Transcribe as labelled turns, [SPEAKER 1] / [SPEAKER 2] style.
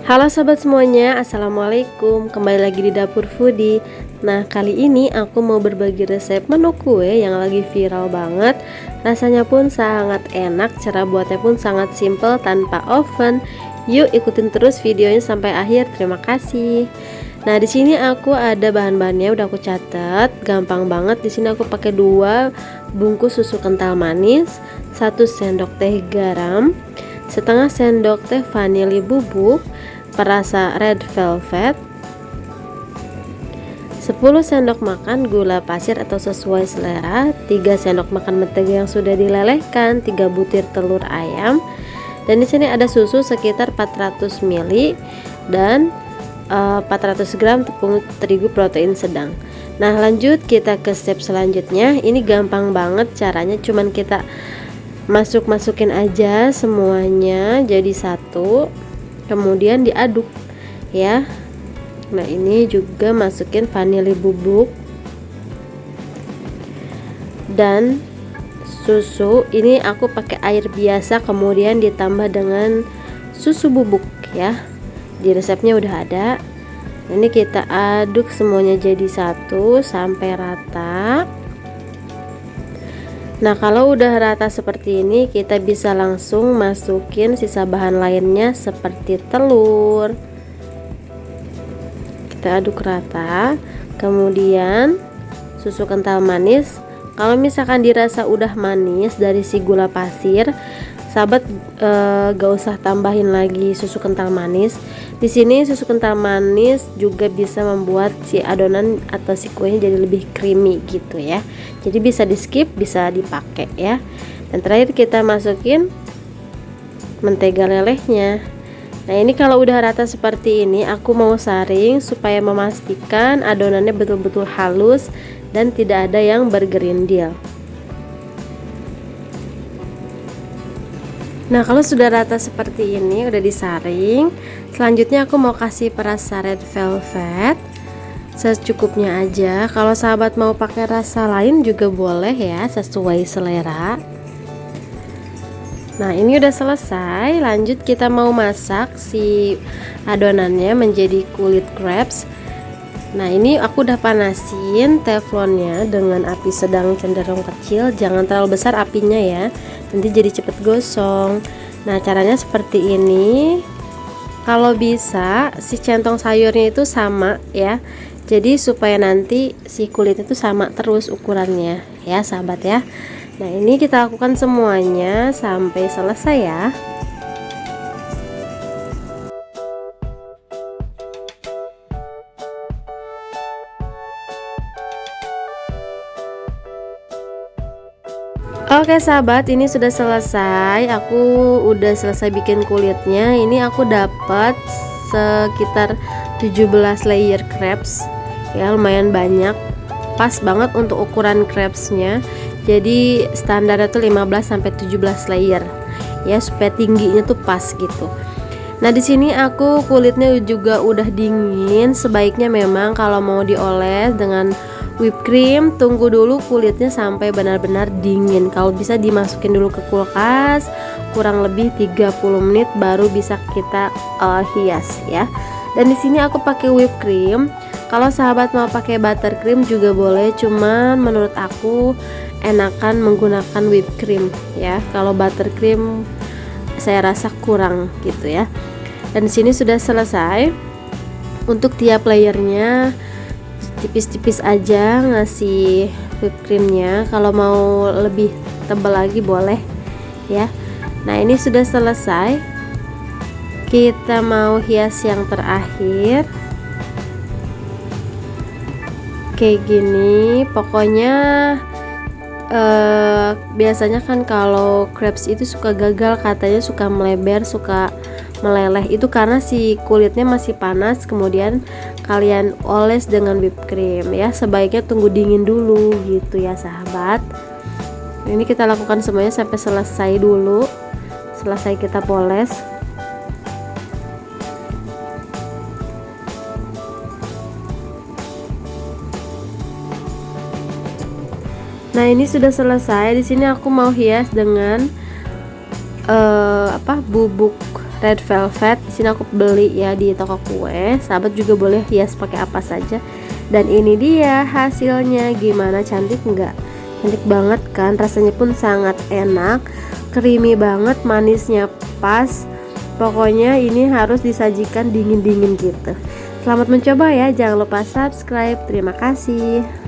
[SPEAKER 1] Halo sahabat semuanya, assalamualaikum. Kembali lagi di dapur foodie. Nah, kali ini aku mau berbagi resep menu kue yang lagi viral banget. Rasanya pun sangat enak, cara buatnya pun sangat simple tanpa oven. Yuk ikutin terus videonya sampai akhir. Terima kasih. Nah, di sini aku ada bahan-bahannya udah aku catat. Gampang banget. Di sini aku pakai 2 bungkus susu kental manis, 1 sendok teh garam, setengah sendok teh vanili bubuk, perasa red velvet, 10 sendok makan gula pasir atau sesuai selera, 3 sendok makan mentega yang sudah dilelehkan, 3 butir telur ayam, dan di sini ada susu sekitar 400 ml dan 400 gram tepung terigu protein sedang. Nah, lanjut kita ke step selanjutnya. Ini gampang banget caranya, cuman kita masukin aja semuanya jadi satu, kemudian diaduk ya. Nah, ini juga masukin vanili bubuk dan susu. Ini aku pakai air biasa kemudian ditambah dengan susu bubuk ya, di resepnya udah ada. Ini kita aduk semuanya jadi satu sampai rata. Nah, kalau udah rata seperti ini, kita bisa langsung masukin sisa bahan lainnya seperti telur. Kita aduk rata, kemudian susu kental manis. Kalau misalkan dirasa udah manis dari si gula pasir, sahabat gak usah tambahin lagi susu kental manis. Di sini susu kental manis juga bisa membuat si adonan atau si kuenya jadi lebih creamy gitu ya. Jadi bisa di skip, bisa dipakai ya. Dan terakhir kita masukin mentega lelehnya. Nah, ini kalau udah rata seperti ini, aku mau saring supaya memastikan adonannya betul-betul halus dan tidak ada yang bergerindil. Nah, kalau sudah rata seperti ini, udah disaring, selanjutnya aku mau kasih perasa red velvet secukupnya aja. Kalau sahabat mau pakai rasa lain juga boleh ya, sesuai selera. Nah, ini udah selesai. Lanjut kita mau masak si adonannya menjadi kulit crepes. Nah, ini aku udah panasin teflonnya dengan api sedang cenderung kecil, jangan terlalu besar apinya ya, nanti jadi cepet gosong. Nah, caranya seperti ini. Kalau bisa si centong sayurnya itu sama ya, jadi supaya nanti si kulit itu sama terus ukurannya ya sahabat ya. Nah, ini kita lakukan semuanya sampai selesai ya. Oke sahabat, ini sudah selesai. Aku udah selesai bikin kulitnya. Ini aku dapat sekitar 17 layer crepes ya, lumayan banyak. Pas banget untuk ukuran crepesnya. Jadi standarnya tuh 15 sampai 17 layer ya, supaya tingginya tuh pas gitu. Nah, di sini aku kulitnya juga udah dingin. Sebaiknya memang kalau mau dioles dengan whipped cream, tunggu dulu kulitnya sampai benar-benar dingin. Kalau bisa dimasukin dulu ke kulkas kurang lebih 30 menit baru bisa kita hias ya. Dan di sini aku pakai whipped cream. Kalau sahabat mau pakai buttercream juga boleh, cuman menurut aku enakan menggunakan whipped cream ya. Kalau buttercream saya rasa kurang gitu ya. Dan di sini sudah selesai. Untuk tiap layernya tipis-tipis aja ngasih whipped creamnya. Kalau mau lebih tebal lagi boleh ya. Nah, ini sudah selesai. Kita mau hias yang terakhir kayak gini. Pokoknya biasanya kan kalau crepes itu suka gagal, katanya suka melebar, suka meleleh, itu karena si kulitnya masih panas, kemudian kalian oles dengan whipped cream ya. Sebaiknya tunggu dingin dulu gitu ya sahabat. Ini kita lakukan semuanya sampai selesai dulu, selesai kita poles. Nah, ini sudah selesai. Di sini aku mau hias dengan bubuk red velvet. Di sini aku beli ya di toko kue. Sahabat juga boleh hias pakai apa saja. Dan ini dia hasilnya, gimana, cantik nggak? Cantik banget kan, rasanya pun sangat enak, creamy banget, manisnya pas. Pokoknya ini harus disajikan dingin-dingin gitu. Selamat mencoba ya, jangan lupa subscribe. Terima kasih.